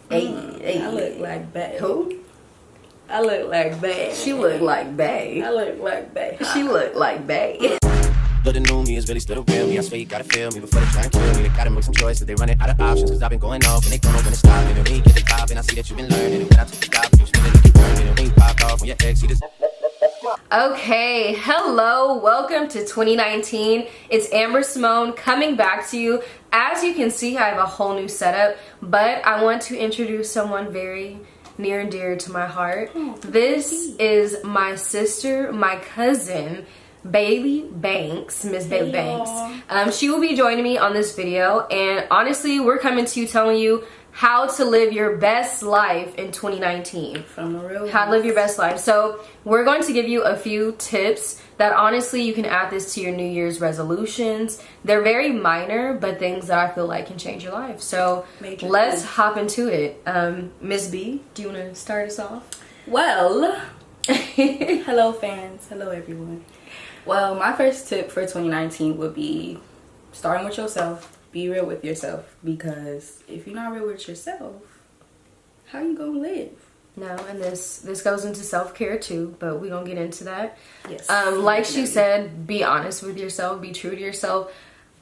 Hey. I look like bae. Who? I look like bae. She look like bae. I look like bae. She look like bae. But the new me is really still the real me. I swear you gotta feel me before they try and kill me. They gotta make some choices, they running out of options. Cause I've been going off and they don't know when to stop. And when you get the pop and I see that you've been learning. And when I took the stop, you spinning and keep burning. And when you popped off on your ex, you just... Okay, hello, welcome to 2019. It's Amber Symone coming back to you. As you can see, I have a whole new setup, but I want to introduce someone very near and dear to my heart. This is my sister, my cousin, Bailey Banks, Miss Bailey Banks. She will be joining me on this video, and honestly, we're coming to you telling you how to live your best life in 2019. From the real how to live your best life. So we're going to give you a few tips that honestly you can add this to your New Year's resolutions. They're very minor, but things that I feel like can change your life. So let's hop into it. Miss B, do you want to start us off? Well, hello fans, hello everyone. Well, my first tip for 2019 would be starting with yourself. Be real with yourself, because if you're not real with yourself, how you gonna live? No, and this goes into self-care too, but we don't get into that. Yes. Like she said, be honest with yourself, be true to yourself.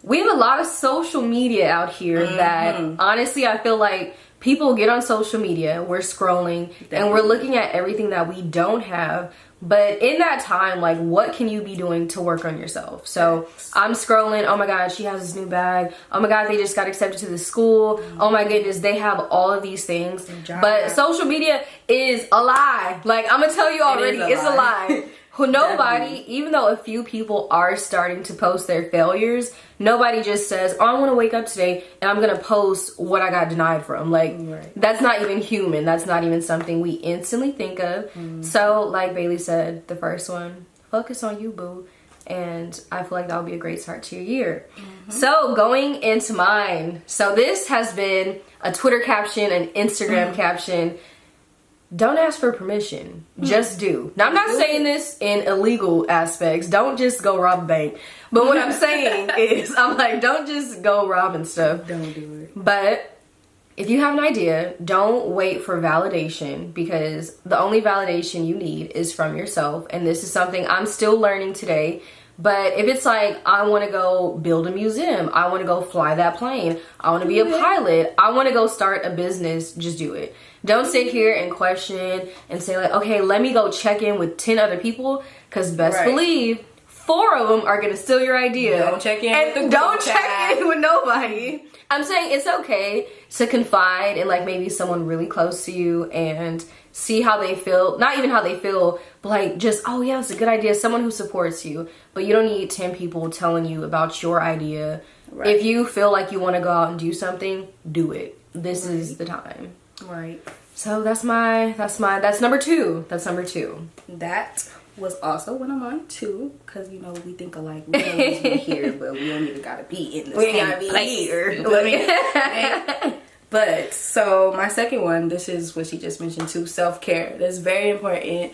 We have a lot of social media out here that honestly I feel like people get on social media, we're scrolling and we're looking at everything that we don't have. But in that time, like, what can you be doing to work on yourself? So I'm scrolling, oh my god, she has this new bag, oh my god, they just got accepted to this school, oh my goodness, they have all of these things. But social media is a lie. Like, I'm gonna tell you already, it's a lie. Nobody, even though a few people are starting to post their failures, nobody just says, oh, I want to wake up today and I'm gonna post what I got denied from. Like, that's not even human. That's not even something we instantly think of. So like Bailey said, the first one, focus on you, boo. And I feel like that would be a great start to your year. So going into mine, so this has been a Twitter caption, an Instagram caption. Don't ask for permission, just do. Now I'm not saying this in illegal aspects, don't just go rob a bank. But what I'm saying is, I'm like, don't just go robbing stuff. Don't do it. But if you have an idea, don't wait for validation, because the only validation you need is from yourself. And this is something I'm still learning today. But if it's like, I want to go build a museum, I want to go fly that plane, I want to be a pilot, I want to go start a business, just do it. Don't sit here and question and say like, okay, let me go check in with 10 other people, because best believe 4 of them are going to steal your idea. Don't check in with the don't check in with nobody. I'm saying it's okay to confide in like maybe someone really close to you and see how they feel. Not even how they feel, but like just, oh yeah, it's a good idea. Someone who supports you. But you don't need 10 people telling you about your idea. If you feel like you want to go out and do something, do it. This is the time. Right. So that's number 2. That's number 2. That was also one of mine too, because you know we think alike. We always be here, but we don't even gotta be in the same place. Here. But so my second one, this is what she just mentioned too, self-care. That's very important.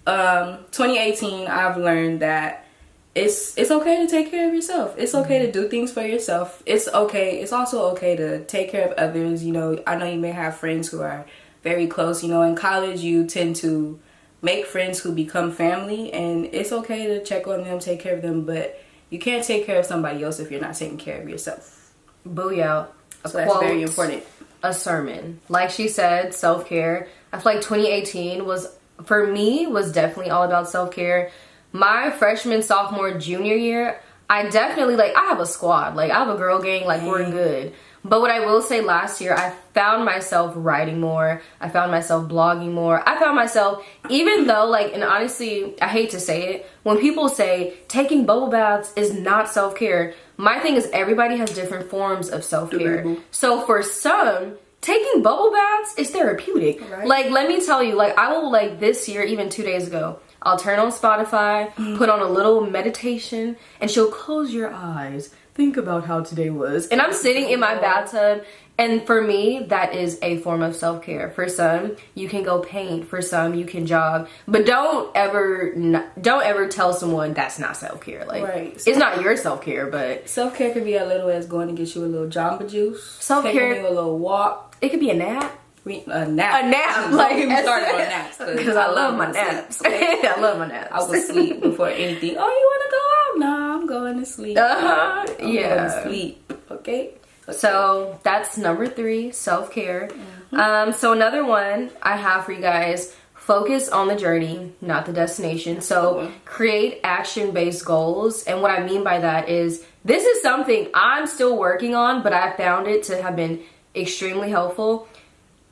2018, I've learned that it's okay to take care of yourself. It's okay to do things for yourself. It's okay. It's also okay to take care of others. You know, I know you may have friends who are very close. You know, in college you tend to make friends who become family, and it's okay to check on them, take care of them, but you can't take care of somebody else if you're not taking care of yourself. Booyah. So that's very important. A sermon. Like she said, self-care. I feel like 2018 was, for me, was definitely all about self-care. My freshman, sophomore, junior year, I definitely, like, I have a squad. Like, I have a girl gang. Like, we're good. But what I will say, last year, I found myself writing more. I found myself blogging more. I found myself, even though, like, and honestly, I hate to say it, when people say taking bubble baths is not self-care, my thing is everybody has different forms of self-care. So for some, taking bubble baths is therapeutic. Like, let me tell you, like, I will, like, this year, even 2 days ago, I'll turn on Spotify, put on a little meditation, and she'll close your eyes. Think about how today was. And I'm sitting in my bathtub, and for me, that is a form of self-care. For some, you can go paint. For some, you can jog. But don't ever tell someone that's not self-care. Like, it's not your self-care, but self-care could be as little as going to get you a little Jamba Juice. Self-care, taking you a little walk. It could be a nap. a nap. A nap. Don't Like, get me started on naps. Because I love my naps. I love my naps. I will sleep before anything. Oh, you want to go out? No, I'm going to sleep. I'm going to sleep. Okay? So that's number 3, self-care. So another one I have for you guys, focus on the journey, not the destination. So create action-based goals. And what I mean by that is, this is something I'm still working on, but I found it to have been extremely helpful.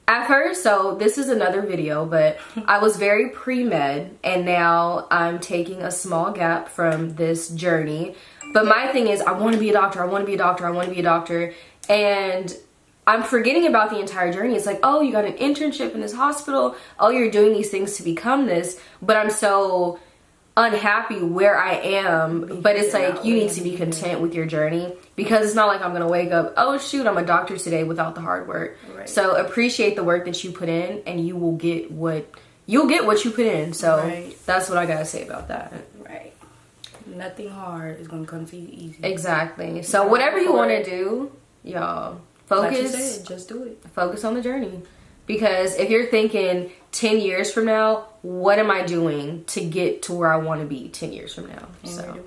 At first, so this is another video, but I was very pre-med, and now I'm taking a small gap from this journey. But my thing is, I want to be a doctor, I want to be a doctor, I want to be a doctor. And I'm forgetting about the entire journey. It's like, oh, you got an internship in this hospital. Oh, you're doing these things to become this. But I'm so unhappy where I am. But it's like, you need to be content with your journey, because it's not like I'm going to wake up, oh, shoot, I'm a doctor today, without the hard work. Right. So appreciate the work that you put in, and you will get what you put in. So that's what I got to say about that. Right. Nothing hard is going to come to you easy. Exactly. So whatever you want to do, y'all, focus. Like you said, just do it. Focus on the journey. Because if you're thinking 10 years from now, what am I doing to get to where I want to be 10 years from now? And so,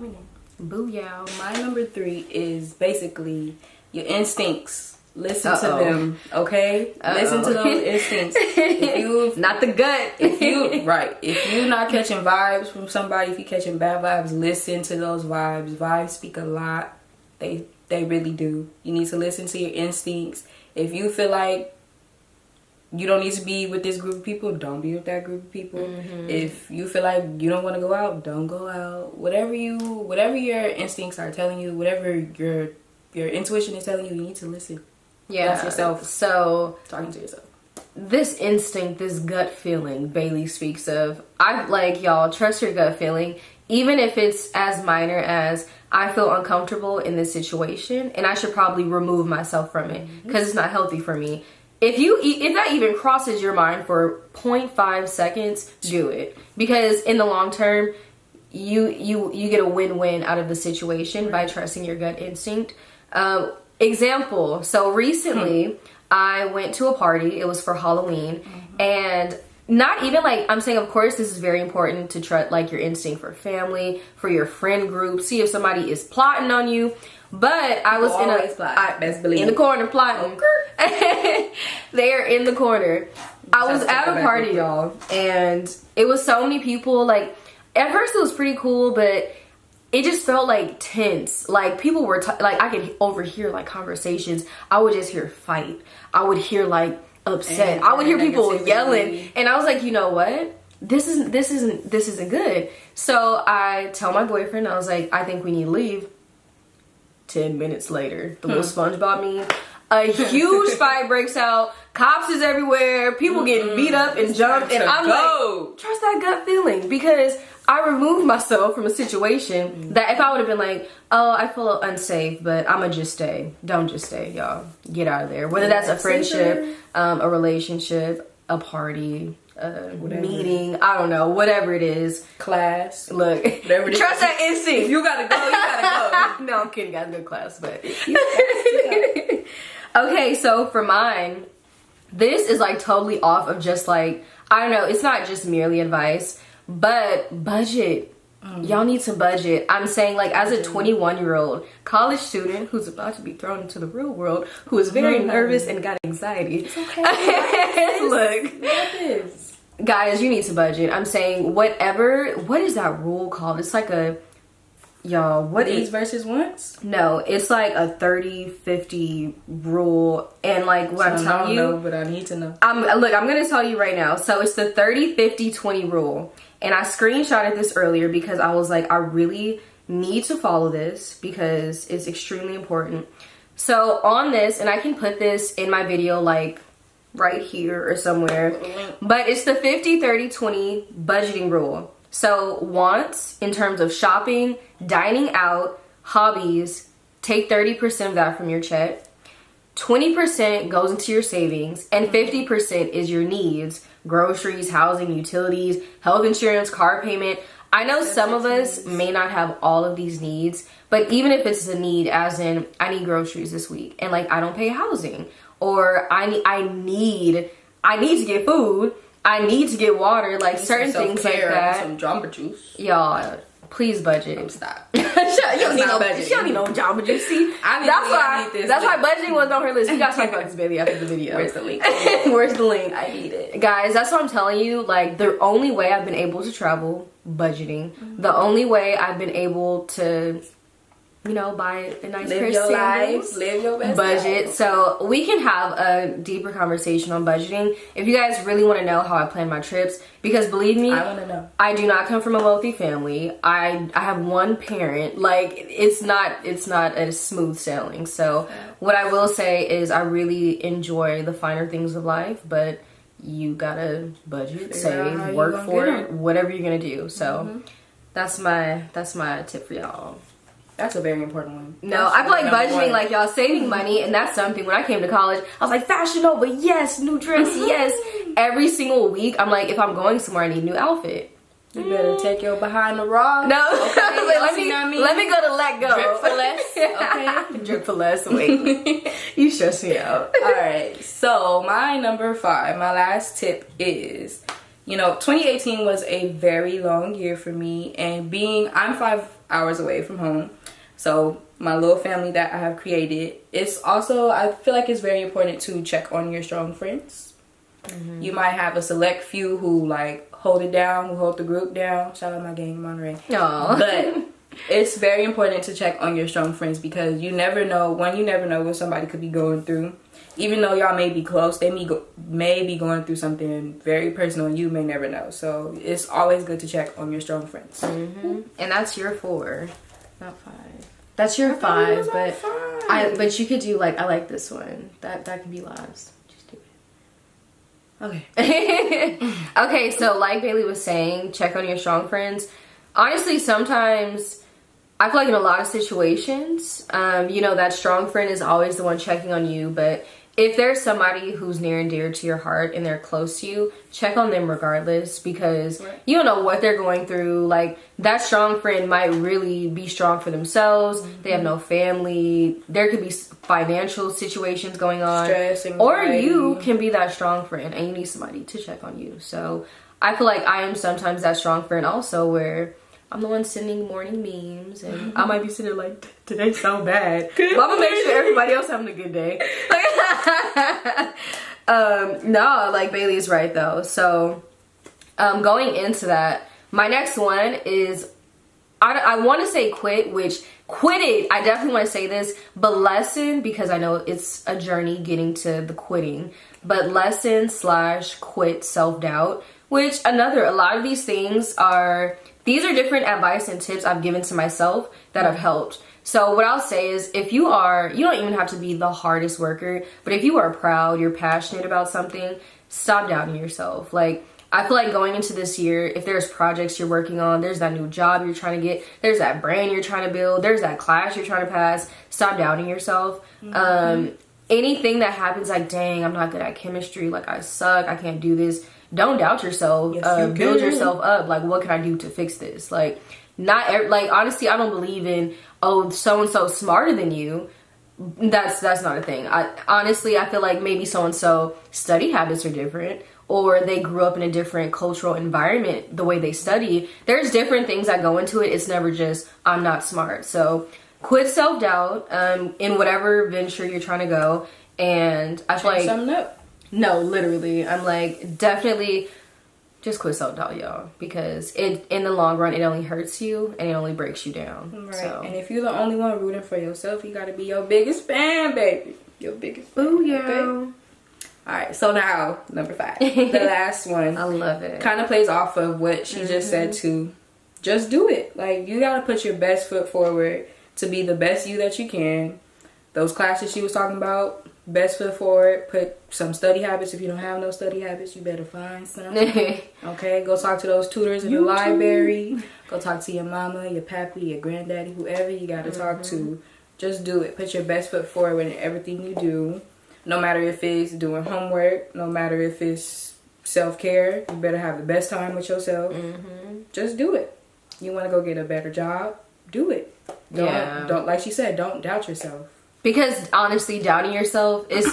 booyah. My number 3 is basically your instincts. Listen to them, okay? Listen to those instincts. If you not the gut. If you're not catching vibes from somebody, if you're catching bad vibes, listen to those vibes. Vibes speak a lot. They really do. You need to listen to your instincts. If you feel like you don't need to be with this group of people, don't be with that group of people. If you feel like you don't want to go out, don't go out. Whatever your instincts are telling you, whatever your intuition is telling you, you need to listen. Yeah. That's yourself. So talking to yourself. This instinct, this gut feeling Bailey speaks of, y'all, trust your gut feeling, even if it's as minor as, I feel uncomfortable in this situation and I should probably remove myself from it because it's not healthy for me. If that even crosses your mind for 0.5 seconds, do it. Because in the long term, you get a win-win out of the situation by trusting your gut instinct. Example, so recently I went to a party. It was for Halloween. And not even I'm saying, of course, this is very important to trust your instinct for family, for your friend group. See if somebody is plotting on you. But I was in the corner plotting. They're in the corner. I was at a party, y'all, and it was so many people. At first it was pretty cool, but it just felt tense. People were I could overhear conversations. I would just hear fight. I would hear upset. I would hear people yelling, and I was like, you know what? This isn't good. So I tell my boyfriend, I was like, I think we need to leave. 10 minutes later, the little SpongeBob meme, a huge fight breaks out. Cops is everywhere. People getting beat up and jumped, and I'm like, trust that gut feeling, because I removed myself from a situation that if I would have been oh, I feel unsafe, but I'ma just stay. Don't just stay, y'all. Get out of there. Whether that's a friendship, a relationship, a party, meeting, I don't know, whatever it is. Class. Look, trust that instinct. If you gotta go, you gotta go. No, I'm kidding. I have a good class, but. Okay, so for mine, this is totally off of just I don't know, it's not just merely advice, but budget. Y'all need to budget. I'm saying as a 21-year-old college student who's about to be thrown into the real world, who is very nervous and got anxiety. It's okay. Look, guys, you need to budget. I'm saying what is that rule called? It's y'all, what Needs versus wants? No, it's a 30-50 rule. And what I'm telling you, I don't know, but I need to know. I'm gonna tell you right now. So it's the 30-50-20 rule. And I screenshotted this earlier because I was I really need to follow this because it's extremely important. So on this, and I can put this in my video right here or somewhere, but it's the 50-30-20 budgeting rule. So wants, in terms of shopping, dining out, hobbies, take 30% of that from your check. 20% goes into your savings, and 50% is your needs: groceries, housing, utilities, health insurance, car payment. I know some of us may not have all of these needs, but even if it's a need, as in I need groceries this week and I don't pay housing, or I need I need to get food. I need to get water, like certain things like that. Some Jamba Juice. Y'all, please budget. Stop. She don't need no Jamba Juice. See, that's why budgeting was on her list. We got to talk about this, baby, after the video. Where's the link? Where's the link? I need it. Guys, that's what I'm telling you. Like, the only way I've been able to travel, budgeting. The only way I've been able to, you know, buy a nice pair of sandals, live your best budget. life. So we can have a deeper conversation on budgeting if you guys really want to know how I plan my trips, because believe me, I want to know. I do not come from a wealthy family. I have one parent. Like, it's not a smooth sailing. So what I will say is I really enjoy the finer things of life, but you gotta budget, save, work for it, whatever you're gonna do. So that's my tip for y'all. That's a very important one. No, I feel like budgeting, like y'all saving money, and that's something. When I came to college, I was like, Fashion Nova, yes, new dress, yes. Every single week, I'm like, if I'm going somewhere, I need a new outfit. You better take your behind the rock. No, okay, let me go to let go. Drip for less, okay? Drip for less. Wait, you stress me out. All right, so my number 5, my last tip is, 2018 was a very long year for me, and I'm 5 hours away from home. So my little family that I have created, it's also, I feel like it's very important to check on your strong friends. You might have a select few who like hold it down, who hold the group down. Shout out my gang in Monterey. Aww. But it's very important to check on your strong friends, because you never know what somebody could be going through. Even though y'all may be close, they may be going through something very personal, and you may never know. So it's always good to check on your strong friends. And that's your 4, not 5. That's your 5, but you could do like, I like this one. That can be last. Just do it. Okay. Okay, so like Bailey was saying, check on your strong friends. Honestly, sometimes I feel like in a lot of situations, that strong friend is always the one checking on you, but if there's somebody who's near and dear to your heart and they're close to you, check on them regardless, because you don't know what they're going through. Like, that strong friend might really be strong for themselves. They have no family. There could be financial situations going on. Stress, anxiety. Or you can be that strong friend and you need somebody to check on you. So I feel like I am sometimes that strong friend also, where I'm the one sending morning memes, and I might be sitting there like, today's so bad. But I'm gonna make sure everybody else having a good day. No, like Bailey's right though. So, going into that, my next one is, I want to say quit, which quitted, I definitely want to say this, but lesson, because I know it's a journey getting to the quitting, but lesson / quit self-doubt, which a lot of these things these are different advice and tips I've given to myself that have helped. So what I'll say is, if you don't even have to be the hardest worker, but if you are proud, you're passionate about something, stop doubting yourself. Like, I feel like going into this year, if there's projects you're working on, there's that new job you're trying to get, there's that brand you're trying to build, there's that class you're trying to pass, stop doubting yourself. Anything that happens, like, dang, I'm not good at chemistry, like, I suck, I can't do this. Don't doubt yourself. Yes, build yourself up. Like, what can I do to fix this? Like, honestly, I don't believe in, so-and-so smarter than you. That's not a thing. Honestly, I feel like maybe so-and-so study habits are different, or they grew up in a different cultural environment, the way they study. There's different things that go into it. It's never just, I'm not smart. So quit self-doubt in whatever venture you're trying to go. And I feel like... Something up. No, literally. I'm like, definitely just quit self-doubt, y'all. Because in the long run, it only hurts you and it only breaks you down. Right. So. And if you're the only one rooting for yourself, you got to be your biggest fan, baby. Your biggest fan. Ooh, yeah. Okay? Alright, so now, number 5. The last one. I love it. Kind of plays off of what she just said too. Just do it. Like, you got to put your best foot forward to be the best you that you can. Those classes she was talking about, best foot forward. Put some study habits. If you don't have no study habits, you better find some. Okay, go talk to those tutors in the library. Go talk to your mama, your pappy, your granddaddy, whoever you got to talk to. Just do it. Put your best foot forward in everything you do. No matter if it's doing homework, no matter if it's self-care, you better have the best time with yourself. Just do it. You want to go get a better job? Do it. Don't, like she said, don't doubt yourself. Because honestly, doubting yourself is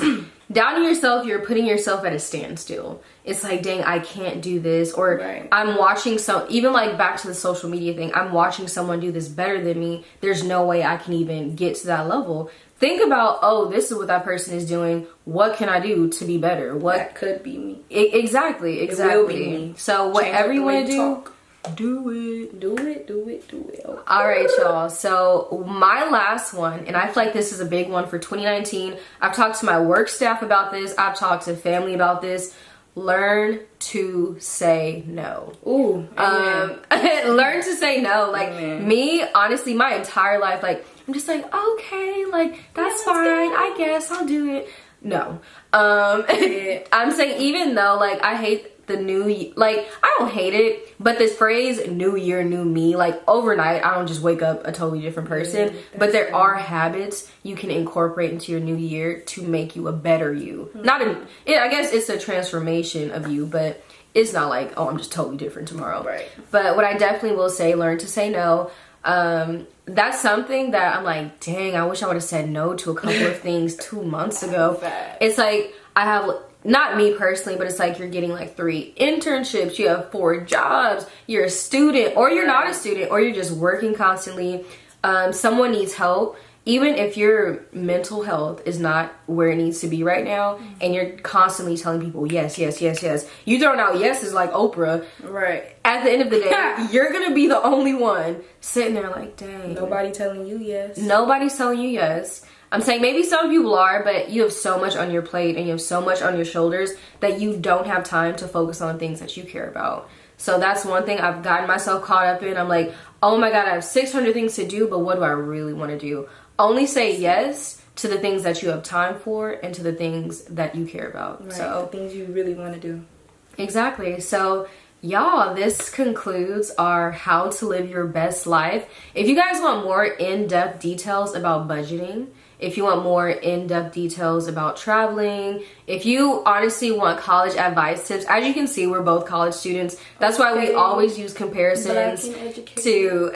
Down to yourself, you're putting yourself at a standstill. It's like, dang, I can't do this. Or I'm watching even like back to the social media thing, I'm watching someone do this better than me. There's no way I can even get to that level. Think about, oh, this is what that person is doing. What can I do to be better? What that could be me. Exactly. It will be me. So whatever you want to do it. Okay. All right, y'all. So my last one, and I feel like this is a big one for 2019. I've talked to my work staff about this. I've talked to family about this. Learn to say no. Ooh. Learn to say no. Like me, honestly, my entire life, like I'm just like, okay, like that's fine. I guess I'll do it. No. I'm saying, even though like I hate the like I don't hate it, but this phrase new year, new me, like overnight I don't just wake up a totally different person. But there are habits you can incorporate into your new year to make you a better you. I guess it's a transformation of you, but it's not like, oh, I'm just totally different tomorrow. Right. But what I definitely will say, learn to say no. That's something that I'm like, dang, I wish I would have said no to a couple of things 2 months ago. It's like, I have, not me personally, but it's like you're getting like 3 internships, you have 4 jobs, you're a student, or you're not a student, or you're just working constantly. Someone needs help. Even if your mental health is not where it needs to be right now, and you're constantly telling people yes, yes, yes, yes. You throwing out yeses like Oprah. Right. At the end of the day, you're going to be the only one sitting there like, dang. Nobody telling you yes. Nobody's telling you yes. I'm saying maybe some people are, but you have so much on your plate and you have so much on your shoulders that you don't have time to focus on things that you care about. So that's one thing I've gotten myself caught up in. I'm like, oh my God, I have 600 things to do, but what do I really want to do? Only say yes to the things that you have time for and to the things that you care about. Right, so the things you really want to do. Exactly. So y'all, this concludes our how to live your best life. If you guys want more in-depth details about budgeting, if you want more in-depth details about traveling, if you honestly want college advice tips, as you can see, we're both college students. That's why we always use comparisons to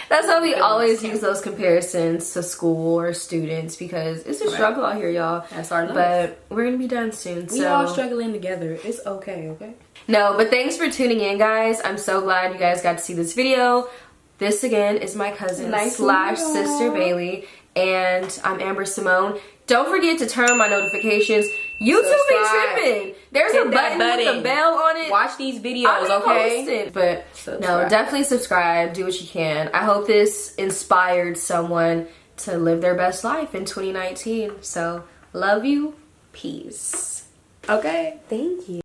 that's why we always use those comparisons to school or students, because it's a struggle out here, y'all. That's our life. But we're gonna be done soon. We all struggling together. It's okay? No, but thanks for tuning in, guys. I'm so glad you guys got to see this video. This again is my cousin / sister Bailey. And I'm Amber Symone. Don't forget to turn on my notifications. YouTube be tripping. There's a button with a bell on it. Watch these videos, okay? But no, definitely subscribe. Do what you can. I hope this inspired someone to live their best life in 2019. So, love you. Peace. Okay. Thank you.